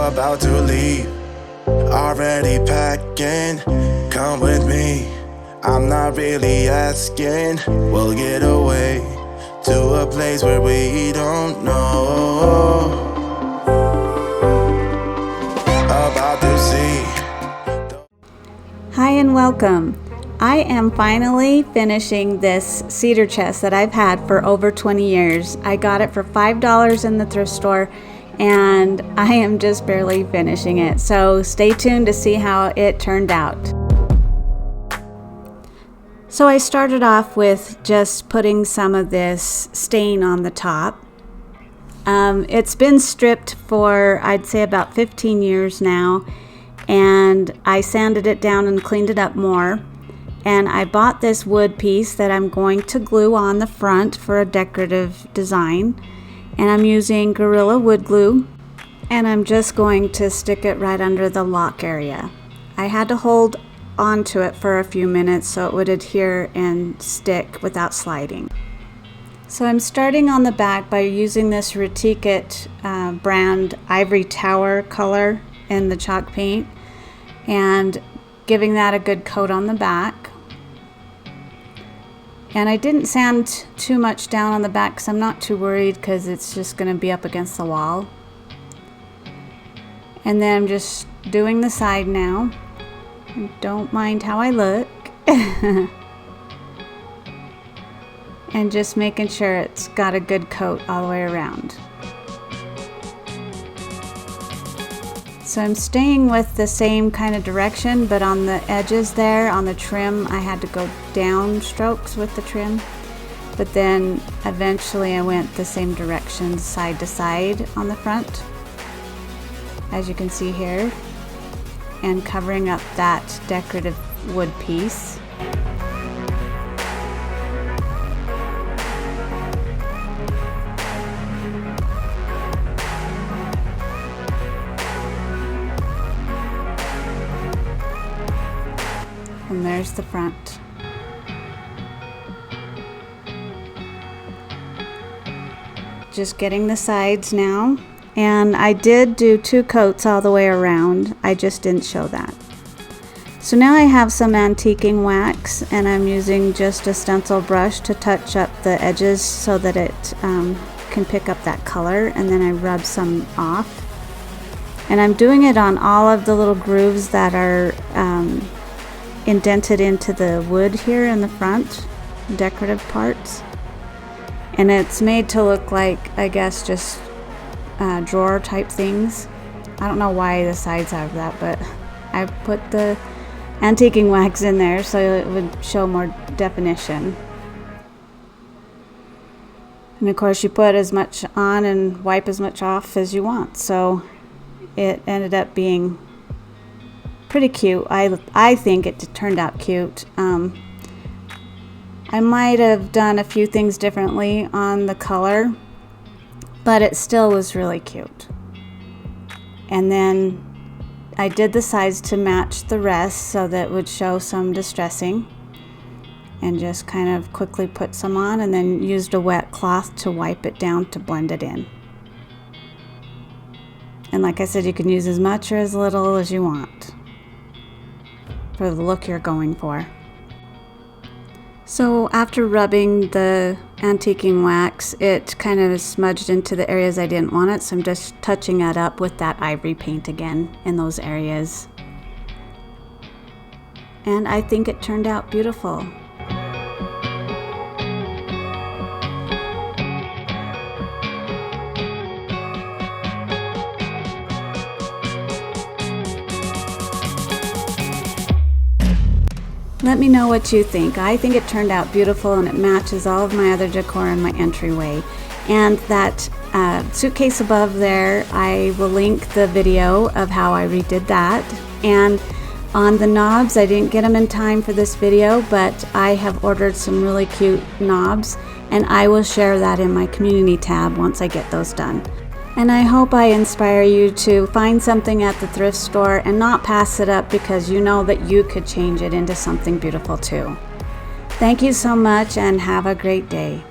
about to leave, already packing. Come with me, I'm not really asking. We'll get away to a place where we don't know. About to see. Hi and welcome. I am finally finishing this cedar chest that I've had for over 20 years. I got it for $5 in the thrift store and I am just barely finishing it. So stay tuned to see how it turned out. So I started off with just putting some of this stain on the top. It's been stripped for, I'd say, about 15 years now, and I sanded it down and cleaned it up more. And I bought this wood piece that I'm going to glue on the front for a decorative design. And I'm using Gorilla wood glue, and I'm just going to stick it right under the lock area. I had to hold onto it for a few minutes so it would adhere and stick without sliding. So I'm starting on the back by using this Retikit brand ivory tower color in the chalk paint and giving that a good coat on the back. And I didn't sand too much down on the back because I'm not too worried because it's just going to be up against the wall. And then I'm just doing the side now. I don't mind how I look. And just making sure it's got a good coat all the way around. So I'm staying with the same kind of direction, but on the edges there, on the trim, I had to go down strokes with the trim. But then eventually I went the same direction side to side on the front, as you can see here, and covering up that decorative wood piece. And there's the front. Just getting the sides now. And I did do 2 coats all the way around. I just didn't show that. So now I have some antiquing wax and I'm using just a stencil brush to touch up the edges so that it can pick up that color, and then I rub some off. And I'm doing it on all of the little grooves that are indented into the wood here in the front, decorative parts. And it's made to look like, I guess, just drawer type things. I don't know why the sides have that, but I put the antiquing wax in there so it would show more definition. And of course you put as much on and wipe as much off as you want. So it ended up being pretty cute. I think it turned out cute. I might have done a few things differently on the color, but it still was really cute. And then I did the sides to match the rest so that it would show some distressing, and just kind of quickly put some on and then used a wet cloth to wipe it down to blend it in. And like I said, you can use as much or as little as you want for the look you're going for. So after rubbing the antiquing wax, it kind of smudged into the areas I didn't want it, so I'm just touching that up with that ivory paint again in those areas. And I think it turned out beautiful. Let me know what you think. I think it turned out beautiful and it matches all of my other decor in my entryway. And that suitcase above there, I will link the video of how I redid that. And on the knobs, I didn't get them in time for this video, but I have ordered some really cute knobs, and I will share that in my community tab once I get those done. And I hope I inspire you to find something at the thrift store and not pass it up, because you know that you could change it into something beautiful too. Thank you so much and have a great day.